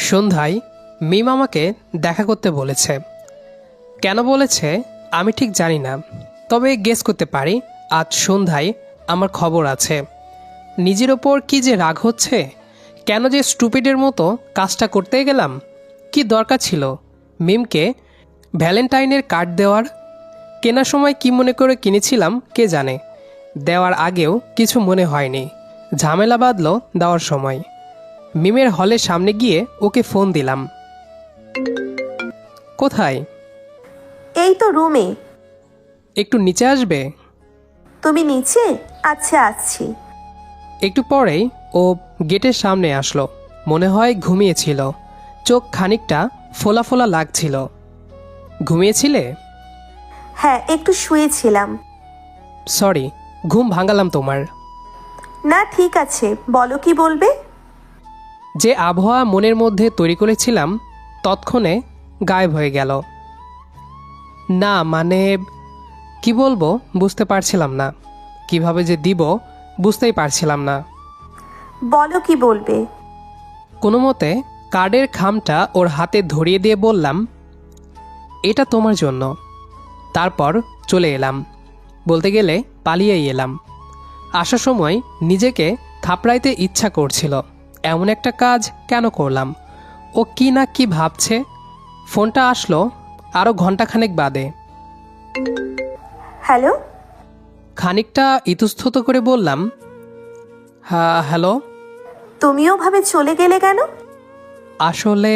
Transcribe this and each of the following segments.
সন্ধ্যায় মিম আমাকে দেখা করতে বলেছে। কেন বলেছে আমি ঠিক জানি না, তবে গেস করতে পারি আজ সন্ধ্যায় আমার খবর আছে। নিজের ওপর কি যে রাগ হচ্ছে, কেন যে স্টুপিডের মতো কাজটা করতে গেলাম। কি দরকার ছিল মিমকে ভ্যালেন্টাইনের কার্ড দেওয়ার? কেনার সময় কি মনে করে কিনেছিলাম কে জানে, দেওয়ার আগেও কিছু মনে হয়নি, ঝামেলা বাঁধল দেওয়ার সময়। মিমের হলের সামনে গিয়ে ওকে ফোন দিলাম। কোথায়? এই তো রুমে। একটু নিচে আসবে? তুমি নিচে? আচ্ছা আসছি। একটু পরেই ও গেটের সামনে আসলো। মনে হয় ঘুমিয়েছিল, চোখ খানিকটা ফোলা ফোলা লাগছিল। ঘুমিয়েছিলে? হ্যাঁ, একটু শুয়েছিলাম। সরি, ঘুম ভাঙালাম তোমার। না ঠিক আছে, বলো কি বলবে। যে আবহাওয়া মনের মধ্যে তৈরি করেছিলাম তৎক্ষণে গায়েব হয়ে গেল। না মানে কি বলবো বুঝতে পারছিলাম না, কিভাবে যে দিব বুঝতেই পারছিলাম না। বলো কি বলবে। কোনো মতে কার্ডের খামটা ওর হাতে ধরিয়ে দিয়ে বললাম, এটা তোমার জন্য। তারপর চলে এলাম, বলতে গেলে পালিয়েই এলাম। আসার সময় নিজেকে থাপড়াইতে ইচ্ছা করছিল, এমন একটা কাজ কেন করলাম। ও কি না কি ভাবছে। ফোনটা আসলো আরও ঘন্টাখানেক বাদে। হ্যালো। খানিকটা ইতস্তত করে বললাম, হ্যাঁ হ্যালো। তুমিও ভাবে চলে গেলে কেন? আসলে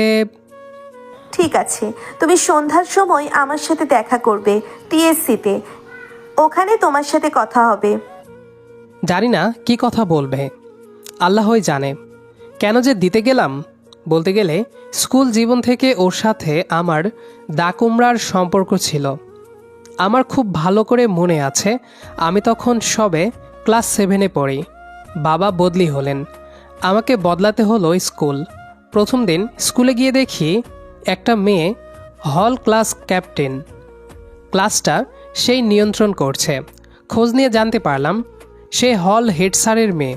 ঠিক আছে, তুমি সন্ধ্যার সময় আমার সাথে দেখা করবে টিএসসিতে। ওখানে তোমার সাথে কথা হবে। জানি না কি কথা বলবে, আল্লাহই জানে। কেন যে দিতে গেলাম। বলতে গেলে স্কুল জীবন থেকে ওর সাথে আমার দাকুমরার সম্পর্ক ছিল। আমার খুব ভালো করে মনে আছে, আমি তখন সবে ক্লাস 7-এ পড়ি। বাবা বদলি হলেন, আমাকে বদলাতে হলো স্কুল। প্রথম দিন স্কুলে গিয়ে দেখি একটা মেয়ে হল ক্লাস ক্যাপ্টেন। ক্লাসটা সেই নিয়ন্ত্রণ করছে। খোঁজ নিয়ে জানতে পারলাম সে হল হেড স্যারের মেয়ে।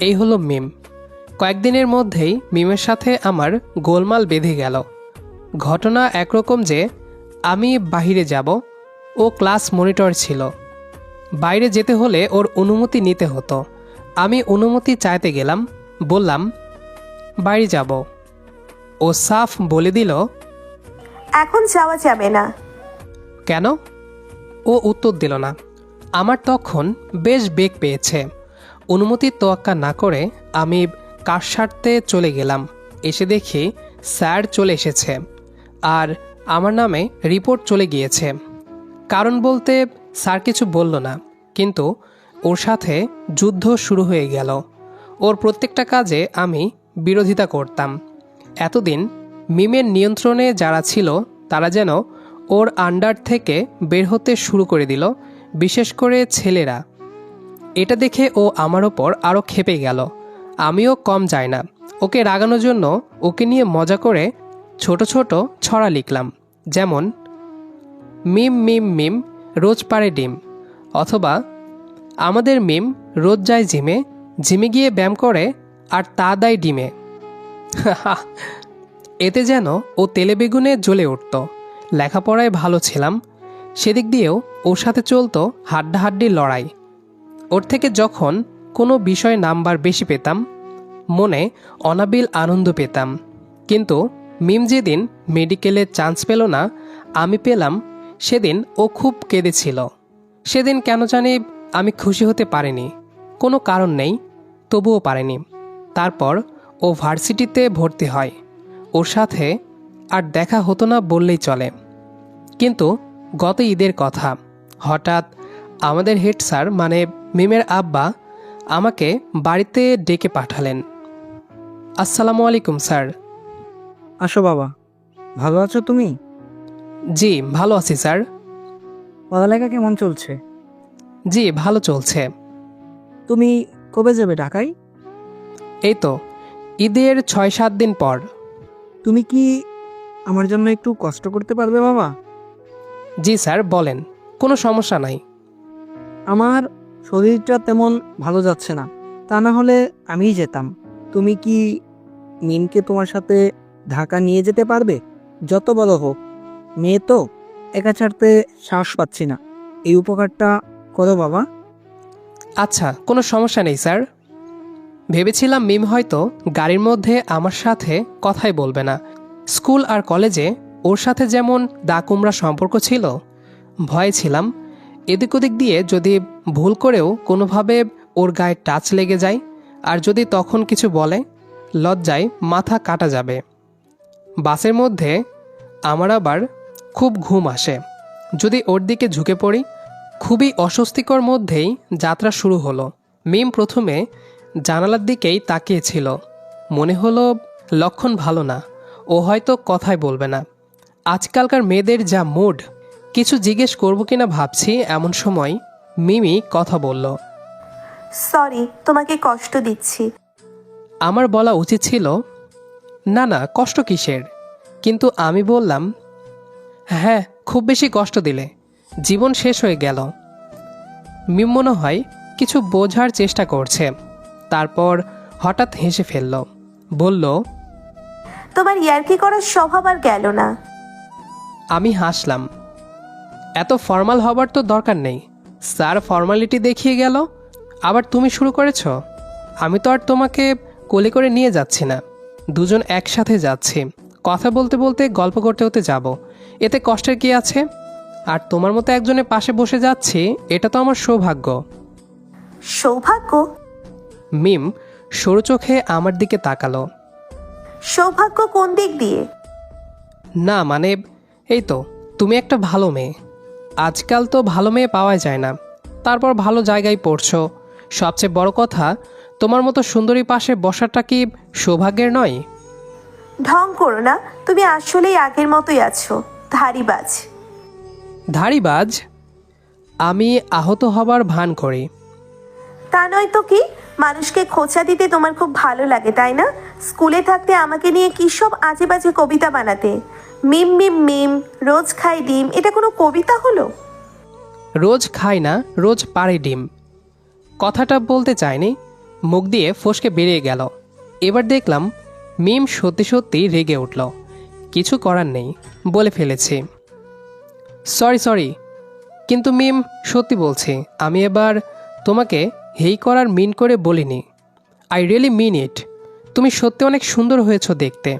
এই হলো মিম। কয়েকদিনের মধ্যেই মিমের সাথে আমার গোলমাল বেঁধে গেল। ঘটনা একরকম যে আমি বাইরে যাব, ও ক্লাস মনিটর ছিল। বাইরে যেতে হলে ওর অনুমতি নিতে হতো। আমি অনুমতি চাইতে গেলাম, বললাম বাইরে যাব। ও সাফ বলে দিল, এখন যাওয়া যাবে না। কেন? ও উত্তর দিল না। আমার তখন বেশ বেগ পেয়েছে। অনুমতির তোয়াক্কা না করে আমি কার স্বার্থে চলে গেলাম। এসে দেখি স্যার চলে এসেছে আর আমার নামে রিপোর্ট চলে গিয়েছে। কারণ বলতে স্যার কিছু বলল না, কিন্তু ওর সাথে যুদ্ধ শুরু হয়ে গেল। ওর প্রত্যেকটা কাজে আমি বিরোধিতা করতাম। এতদিন মিমের নিয়ন্ত্রণে যারা ছিল তারা যেন ওর আন্ডার থেকে বের হতে শুরু করে দিল, বিশেষ করে ছেলেরা। এটা দেখে ও আমার ওপর আরও ক্ষেপে গেল। আমিও কম যাই না। ওকে রাগানোর জন্য ওকে নিয়ে মজা করে ছোট ছোট ছড়া লিখলাম, যেমন মিম মিম মিম রোজ পারে ডিম, অথবা আমাদের মিম রোজ যায় জিমে, জিমে গিয়ে ব্যায়াম করে আর তা দেয় ডিমে। এতে যেন ও তেলে বেগুনে জ্বলে উঠত। লেখাপড়ায় ভালো ছিলাম, সেদিক দিয়েও ওর সাথে চলতো হাড্ডাহাড্ডির লড়াই। ওর থেকে যখন কোনো বিষয়ে নাম্বার বেশি পেতাম মনে অনাবিল আনন্দ পেতাম। কিন্তু মিম যেদিন মেডিকেলে চান্স পেল না, আমি পেলাম, সেদিন ও খুব কেঁদেছিল। সেদিন কেন জানি আমি খুশি হতে পারিনি। কোনো কারণ নেই, তবুও পারিনি। তারপর ও ভার্সিটিতে ভর্তি হয়। ওর সাথে আর দেখা হতো না বললেই চলে। কিন্তু গত ঈদের কথা, হঠাৎ আমাদের হেড স্যার মানে মিমের আব্বা আমাকে বাড়িতে ডেকে পাঠালেন। আসসালামু আলাইকুম স্যার। আসো বাবা, ভালো আছো তুমি? জি ভালো আছি স্যার। পড়ালেখা কেমন চলছে? জি ভালো চলছে। তুমি কবে যাবে ঢাকায়? এই তো ঈদের 6-7 দিন পর। তুমি কি আমার জন্য একটু কষ্ট করতে পারবে বাবা? জি স্যার বলেন, কোনো সমস্যা নাই। আমার শরীরটা তেমন ভালো যাচ্ছে না, তা না হলে আমিই যেতাম। তুমি কি মিমকে তোমার সাথে ঢাকা নিয়ে যেতে পারবে? যত বড় হোক, মেয়ে তো, একা ছাড়তে সাহস পাচ্ছি না। এই উপকারটা করো বাবা। আচ্ছা, কোনো সমস্যা নেই স্যার। ভেবেছিলাম মিম হয়তো গাড়ির মধ্যে আমার সাথে কথাই বলবে না। স্কুল আর কলেজে ওর সাথে যেমন দা কুমড়া সম্পর্ক ছিল, ভয়ে ছিলাম এদিক ওদিক দিয়ে যদি ভুল করেও কোনোভাবে ওর গায়ে টাচ লেগে যায়, আর যদি তখন কিছু বলে লজ্জায় মাথা কাটা যাবে। বাসের মধ্যে আমার আবার খুব ঘুম আসে যদি ওর দিকে ঝুঁকে পড়ি। খুবই অস্বস্তিকর মধ্যেই যাত্রা শুরু হলো। মিম প্রথমে জানালার দিকেই তাকিয়েছিল। মনে হলো লক্ষণ ভালো না, ও হয়তো কথাই বলবে না। আজকালকার মেয়েদের যা মুড, কিছু জিজ্ঞেস করবো কিনা ভাবছি, এমন সময় মিমি কথা বলল। সরি, তোমাকে কষ্ট দিচ্ছি। আমার বলা উচিত ছিল না না, কষ্ট কিসের, কিন্তু আমি বললাম হ্যাঁ, খুব বেশি কষ্ট দিলে জীবন শেষ হয়ে গেল। মিম মনে হয় কিছু বোঝার চেষ্টা করছে, তারপর হঠাৎ হেসে ফেলল। বলল, তোমার ইয়ার্কি করার স্বভাব আর গেল না। আমি হাসলাম। এত ফর্মাল হবার তো দরকার নেই। স্যার ফর্মালিটি দেখিয়ে গেল, আবার তুমি শুরু করেছ। আমি তো আর তোমাকে কোলে করে নিয়ে যাচ্ছি না, দুজন একসাথে যাচ্ছি, কথা বলতে বলতে গল্প করতে হতে যাব, এতে কষ্টের কি আছে? আর তোমার মতো একজনের পাশে বসে যাচ্ছি, এটা তো আমার সৌভাগ্য। সৌভাগ্য? মিম সরু চোখে আমার দিকে তাকালো। সৌভাগ্য কোন দিক দিয়ে? না মানে, এই তো, তুমি একটা ভালো মেয়ে। আজকাল তো ভালো মেয়ে পাওয়া যায় না, তারপর ভালো জায়গায় পড়ছো। সবচেয়ে বড় কথা, তোমার মতো সুন্দরী পাশে বসাটা কি সৌভাগ্যের নয়? ঢং করো না, তুমি আসলেই আগের মতোই আছো, ধাড়িবাজ। ধাড়িবাজ? আমি আহত হবার ভান করি। তা নয় তো কি, মানুষকে খোঁচা দিতে তোমার খুব ভালো লাগে তাই না? স্কুলে থাকতে আমাকে নিয়ে কী সব আজে বাজে কবিতা বানাতে। মিম মিম মিম, রোজ খাই ডিম, এটা কোনো কবিতা হলো? রোজ খাই না, রোজ পাড়ে ডিম। কথাটা বলতে চাইনি, মুখ দিয়ে ফসকে বেরিয়ে গেল। এবার দেখলাম মিম সত্যি সত্যি রেগে উঠল। কিছু করার নেই, বলে ফেলেছি। সরি সরি, কিন্তু মিম সত্যি বলছি, আমি এবার তোমাকে হেই করার মিন করে বলিনি। আই রিয়েলি মিন ইট। তুমি সত্যি অনেক সুন্দর হয়েছো দেখতে।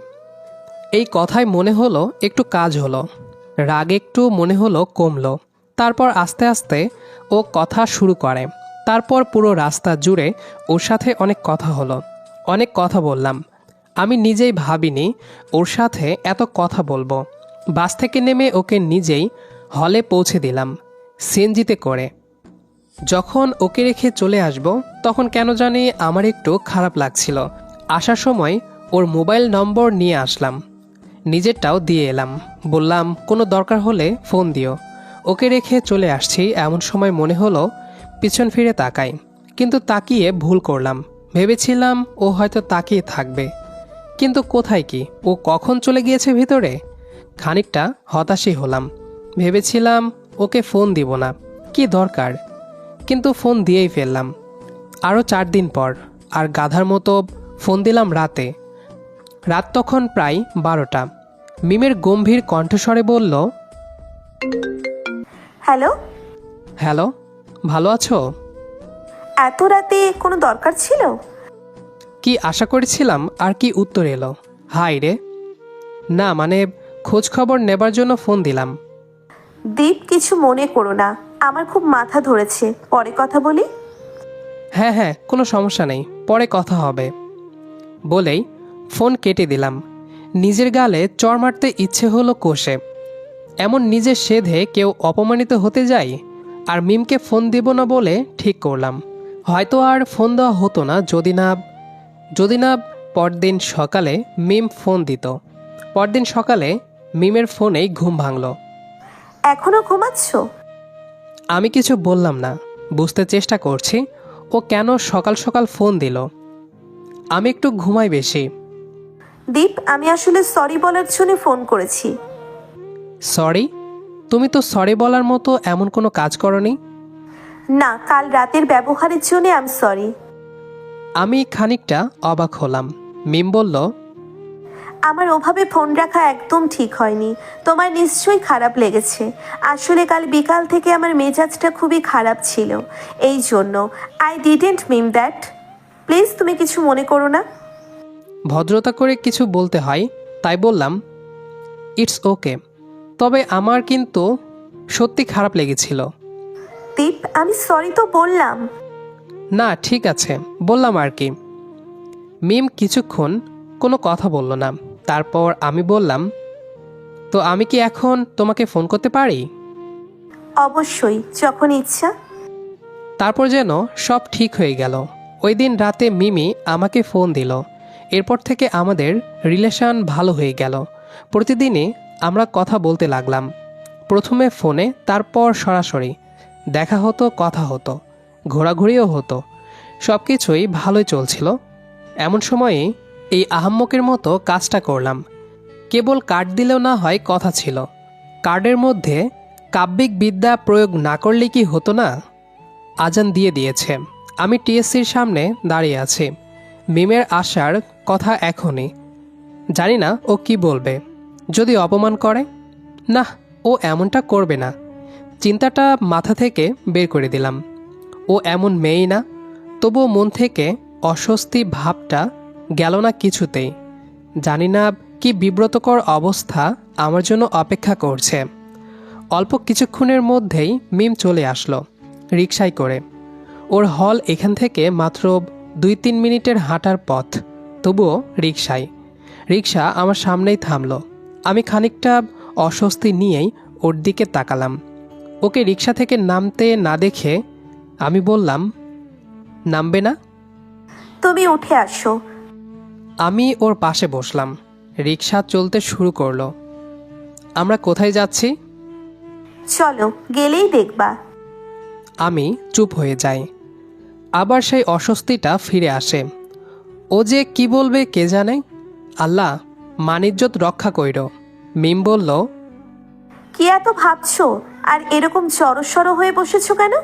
এই কথায় মনে হলো একটু কাজ হলো, রাগ একটু মনে হলো কমলো। তারপর আস্তে আস্তে ও কথা শুরু করে। তারপর পুরো রাস্তা জুড়ে ওর সাথে অনেক কথা হলো, অনেক কথা বললাম। আমি নিজেই ভাবিনি ওর সাথে এত কথা বলবো। বাস থেকে নেমে ওকে নিজেই হলে পৌঁছে দিলাম সিএনজিতে করে। যখন ওকে রেখে চলে আসব, তখন কেন জানি আমার একটু খারাপ লাগছিল। আসার সময় ওর মোবাইল নম্বর নিয়ে আসলাম, নিজেরটাও দিয়ে এলাম। বললাম কোনো দরকার হলে ফোন দিও। ওকে রেখে চলে আসছি এমন সময় মনে হলো পিছন ফিরে তাকাই, কিন্তু তাকিয়ে ভুল করলাম। ভেবেছিলাম ও হয়তো তাকিয়ে থাকবে, কিন্তু কোথায় কি, ও কখন চলে গিয়েছে ভিতরে। খানিকটা হতাশই হলাম। ভেবেছিলাম ওকে ফোন দিব না, কি দরকার, কিন্তু ফোন দিয়েই ফেললাম। আরও 4 দিন পর, আর গাধার মতো ফোন দিলাম রাতে। রাত তখন প্রায় 12টা। মিমের গম্ভীর কণ্ঠস্বরে বলল, হ্যালো। হ্যালো, ভালো আছো? এত রাতে কোনো দরকার ছিল? কি আশা করেছিলাম আর কি উত্তর এলো, হাই রে। না মানে, খোঁজ খবর নেবার জন্য ফোন দিলাম। দীপ, কিছু মনে করো না, আমার খুব মাথা ধরেছে, পরে কথা বলি। হ্যাঁ হ্যাঁ, কোনো সমস্যা নেই, পরে কথা হবে বলেই ফোন কেটে দিলাম। নিজের গালে চড় মারতে ইচ্ছে হলো কষে। এমন নিজের সেধে কেউ অপমানিত হতে যায়? আর মিমকে ফোন দিব না বলে ঠিক করলাম। হয়তো আর ফোন দেওয়া হতো না যদি না পরদিন সকালে মিম ফোন দিত। পরদিন সকালে মিমের ফোনেই ঘুম ভাঙল। এখনো ঘুমাচ্ছ? আমি কিছু বললাম না, বুঝতে চেষ্টা করছি ও কেন সকাল সকাল ফোন দিল। আমি একটু ঘুমাই বেশি। দীপ, আমি আসলে সরি বলার জন্য ফোন করেছি। সরি? তুমি তো সরি বলার মতো এমন কোনো কাজ করনি। না, কাল রাতের ব্যবহারের জন্য আই এম সরি। আমি খানিকটা অবাক হলাম। মিম বলল, আমার ওভাবে ফোন রাখা একদম ঠিক হয়নি। তোমার নিশ্চয়ই খারাপ লেগেছে। আসলে কাল বিকাল থেকে আমার মেজাজটা খুবই খারাপ ছিল, এই জন্য। I didn't mean that. Please তুমি কিছু মনে করো না। ভদ্রতা করে কিছু বলতে হয়, তাই বললাম ইটস ওকে। তবে আমার কিন্তু সত্যি খারাপ লেগেছিল। দীপ, আমি সরি তো বললাম। না ঠিক আছে, বললাম আর কি। মিম কিছুক্ষণ কোনো কথা বলল না। তারপর আমি বললাম, তো আমি কি এখন তোমাকে ফোন করতে পারি? অবশ্যই, যখন ইচ্ছা। তারপর যেন সব ঠিক হয়ে গেল। ওই দিন রাতে মিমি আমাকে ফোন দিল। এরপর থেকে আমাদের রিলেশন ভালো হয়ে গেল। প্রতিদিনই আমরা কথা বলতে লাগলাম। প্রথমে ফোনে, তারপর সরাসরি দেখা হতো, কথা হতো, ঘোরাঘুরিও হতো। সব কিছুই ভালোই চলছিল। এমন সময়ে এই আহাম্মকের মতো কাজটা করলাম। কেবল কার্ড দিলেও না হয় কথা ছিল, কার্ডের মধ্যে কাব্যিক বিদ্যা প্রয়োগ না করলে কি হতো না? আজান দিয়ে দিয়েছে। আমি টিএসসির সামনে দাঁড়িয়ে আছি। মিমের আসার কথা এখনই। জানি না ও কি বলবে। যদি অপমান করে? না, ও এমনটা করবে না। চিন্তাটা মাথা থেকে বের করে দিলাম। ও এমন মেয়েই না। তবুও মন থেকে অস্বস্তি ভাবটা গেল না কিছুতেই। জানি না কি বিব্রতকর অবস্থা আমার জন্য অপেক্ষা করছে। অল্প কিছুক্ষণের মধ্যেই মিম চলে আসলো রিকশায় করে। ওর হল এখান থেকে মাত্র 2-3 মিনিটের হাঁটার পথ। তবুও রিকশায়। রিকশা আমার সামনেই থামলো। আমি খানিকটা অস্বস্তি নিয়েই ওর দিকে তাকালাম। ওকে রিকশা থেকে নামতে না দেখে আমি বললাম, নামবে না? তুমি উঠে আসো। আমি ওর পাশে বসলাম। রিকশা চলতে শুরু করলো। আমরা কোথায় যাচ্ছি? চলো, গেলেই দেখবা। আমি চুপ হয়ে যাই। আবার সেই অস্বস্তিটা ফিরে আসে। ও যে কি বলবে কে জানে। আল্লাহ মানিজ্জত রক্ষা কইরো। মিম বলল, কি এত ভাবছো আর এরকম জড়সড় হয়ে বসেছো কেন?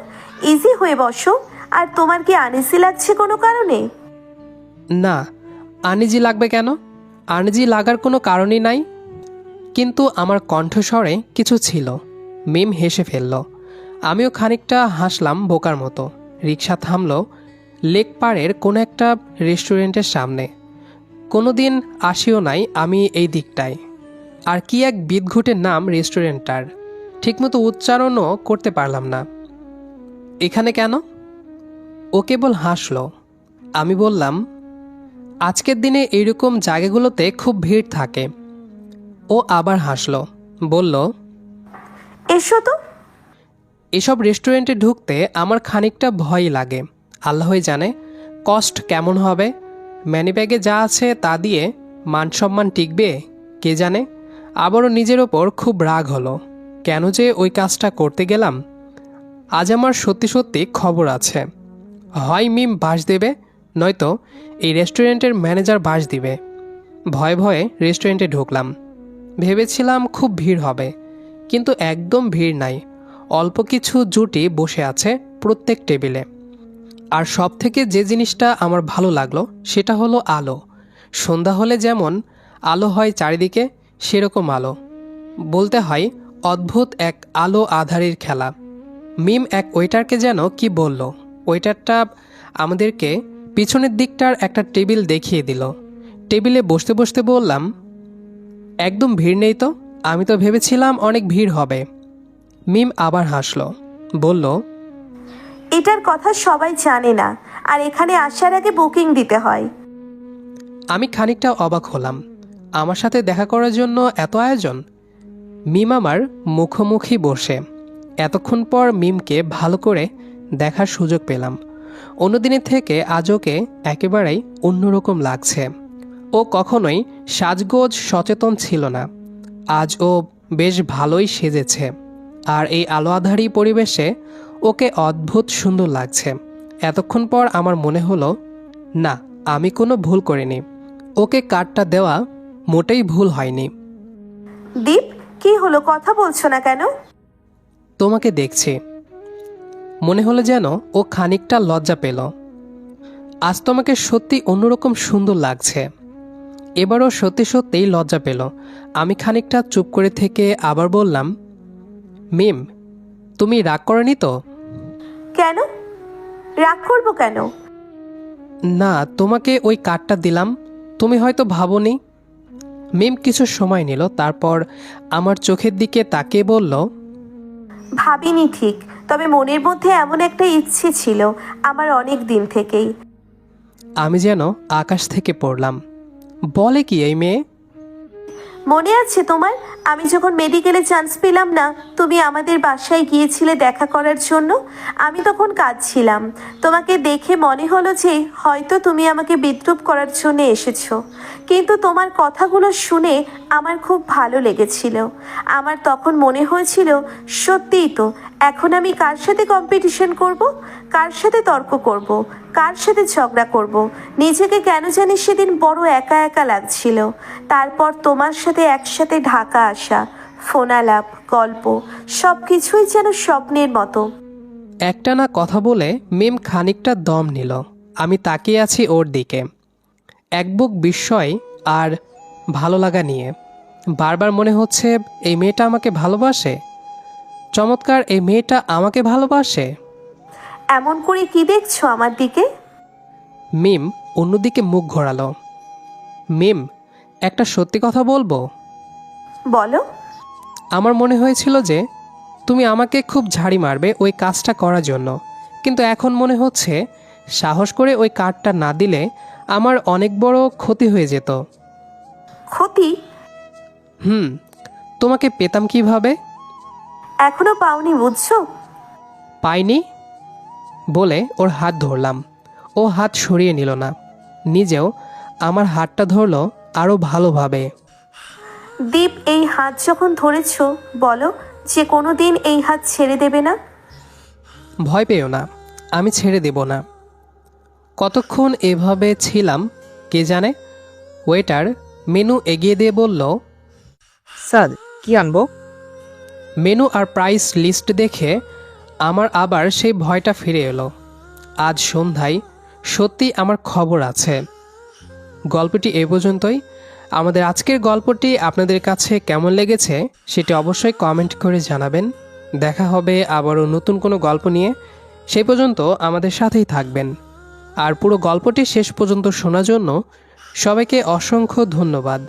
ইজি হয়ে বসো। আর তোমার কি আনইজি লাগছে কোনো কারণে? না, আনিজি লাগবে কেন? আনিজি লাগার কোনো কারণই নাই। কিন্তু আমার কণ্ঠস্বরে কিছু ছিল। মিম হেসে ফেলল। আমিও খানিকটা হাসলাম বোকার মতো। রিকশা থামল লেক পাড়ের কোনো একটা রেস্টুরেন্টের সামনে। কোনো দিন আসিও নাই আমি এই দিকটায়। আর কি এক বিদঘুটের নাম রেস্টুরেন্টটার, ঠিকমতো উচ্চারণও করতে পারলাম না। এখানে কেন? ও কেবল হাসল। আমি বললাম, আজকের দিনে এইরকম জায়গাগুলোতে খুব ভিড় থাকে। ও আবার হাসল, বলল, এসো তো। এসব রেস্টুরেন্টে ঢুকতে আমার খানিকটা ভয়ই লাগে। আল্লাহই জানে কষ্ট কেমন হবে। ম্যানিব্যাগে যা আছে তা দিয়ে মানসম্মান টিকবে কে জানে। আবারও নিজের ওপর খুব রাগ হলো। কেন যে ওই কাজটা করতে গেলাম। আজ আমার সত্যি সত্যি খবর আছে। হয় মিম বাস দেবে, নয়তো এই রেস্টুরেন্টের ম্যানেজার বাস দিবে। ভয়ে ভয়ে রেস্টুরেন্টে ঢুকলাম। ভেবেছিলাম খুব ভিড় হবে, কিন্তু একদম ভিড় নাই। অল্প কিছু জুটি বসে আছে প্রত্যেক টেবিলে। আর সব থেকে যে জিনিসটা আমার ভালো লাগলো সেটা হলো আলো। সন্ধ্যা হলে যেমন আলো হয় চারিদিকে, সেরকম আলো। বলতে হয় অদ্ভুত এক আলো আধারির খেলা। মিম এক ওয়েটারকে যেন কি বলল। ওয়েটারটা আমাদেরকে পিছনের দিকটার একটা টেবিল দেখিয়ে দিল। টেবিলে বসতে বসতে বললাম, একদম ভিড় নেই তো। আমি তো ভেবেছিলাম অনেক ভিড় হবে। মিম আবার হাসলো, বলল, এটার কথা সবাই জানে না, আর এখানে আসার আগে বুকিং দিতে হয়। আমি খানিকটা অবাক হলাম। আমার সাথে দেখা করার জন্য এত আয়োজন। মিম আমার মুখোমুখি বসে। এতক্ষণ পর মিমকে ভালো করে দেখার সুযোগ পেলাম। অন্যদিনের থেকে আজ ওকে একেবারেই অন্যরকম লাগছে। ও কখনোই সাজগোজ সচেতন ছিল না। আজ ও বেশ ভালোই সেজেছে। আর এই আলো আধারী পরিবেশে ওকে অদ্ভুত সুন্দর লাগছে। এতক্ষণ পর আমার মনে হলো, না, আমি কোনো ভুল করিনি। ওকে কার্ডটা দেওয়া মোটেই ভুল হয়নি। দীপ, কি হলো, কথা বলছো না কেন? তোমাকে দেখছি। মনে হলো যেন ও খানিকটা লজ্জা পেল। আজ তোমাকে সত্যি অন্যরকম সুন্দর লাগছে। এবারও সত্যি সত্যিই লজ্জা পেল। আমি খানিকটা চুপ করে থেকে আবার বললাম, মিম, তুমি রাগ করনি তো? কেন রাগ করবো কেন? না, তোমাকে ওই কার্ডটা দিলাম, তুমি হয়তো ভাবোনি। মিম কিছু সময় নিল, তারপর আমার চোখের দিকে তাকিয়ে বলল, ভাবিনি ঠিক, তবে মনের মধ্যে এমন একটা ইচ্ছে ছিল আমার অনেক দিন থেকেই। আমি যেন আকাশ থেকে পড়লাম। বলে কি এই মেয়ে? মনে আছে তোমার, আমি যখন মেডিকেলে চান্স পেলাম না, তুমি আমাদের বাসায় গিয়েছিলে দেখা করার জন্য। আমি তখন কাঁদছিলাম। তোমাকে দেখে মনে হলো যে হয়তো তুমি আমাকে বিদ্রূপ করার জন্য এসেছো, কিন্তু তোমার কথাগুলো শুনে আমার খুব ভালো লেগেছিল। আমার তখন মনে হয়েছিল সত্যিই তো, এখন আমি কার সাথে কম্পিটিশন করব, কার সাথে তর্ক করব, কার সাথে ঝগড়া করব। নিজেকে কেন জানি সেদিন বড় একা একা লাগছিল। তারপর তোমার সাথে একসাথে ঢাকা আসা, ফোনালাপ, গল্প, সব কিছুই যেন স্বপ্নের মতো। একটানা কথা বলে মিম খানিকটা দম নিল। আমি তাকিয়ে আছি ওর দিকে, এক বুক বিস্ময় আর ভালো লাগা নিয়ে। বারবার মনে হচ্ছে এই মেয়েটা আমাকে ভালোবাসে। চমৎকার, এই মেয়েটা আমাকে ভালোবাসে। এমন করে কি দেখছো আমার দিকে? মিম অন্যদিকে মুখ ঘোরালো। মিম, একটা সত্যি কথা বলবো? বলো। আমার মনে হয়েছিল যে তুমি আমাকে খুব ঝাড়ি মারবে ওই কাজটা করার জন্য, কিন্তু এখন মনে হচ্ছে সাহস করে ওই কার্ডটা না দিলে আমার অনেক বড় ক্ষতি হয়ে যেত। ক্ষতি? তোমাকে পেতাম কিভাবে? এখনো পাওনি বুঝছো? পাইনি বলে ওর হাত ধরলাম। ও হাত সরিয়ে নিল না, নিজেও আমার হাতটা ধরলো আরও ভালোভাবে। দীপ, এই হাত যখন ধরেছো, বলো যে কোনো দিন এই হাত ছেড়ে দেবে না। ভয় পেও না, আমি ছেড়ে দেব না। কতক্ষণ এভাবে ছিলাম কে জানে। ওয়েটার মেনু এগিয়ে দিয়ে বলল, স্যার, কি আনবো? মেনু আর প্রাইস লিস্ট দেখে আমার আবার সেই ভয়টা ফিরে এলো। আজ সন্ধ্যায় সত্যি আমার খবর আছে। গল্পটি এ পর্যন্তই। আমাদের আজকের গল্পটি আপনাদের কাছে কেমন লেগেছে সেটি অবশ্যই কমেন্ট করে জানাবেন। দেখা হবে আবারও নতুন কোনো গল্প নিয়ে। সেই পর্যন্ত আমাদের সাথেই থাকবেন। আর পুরো গল্পটি শেষ পর্যন্ত শোনার জন্য সবাইকে অসংখ্য ধন্যবাদ।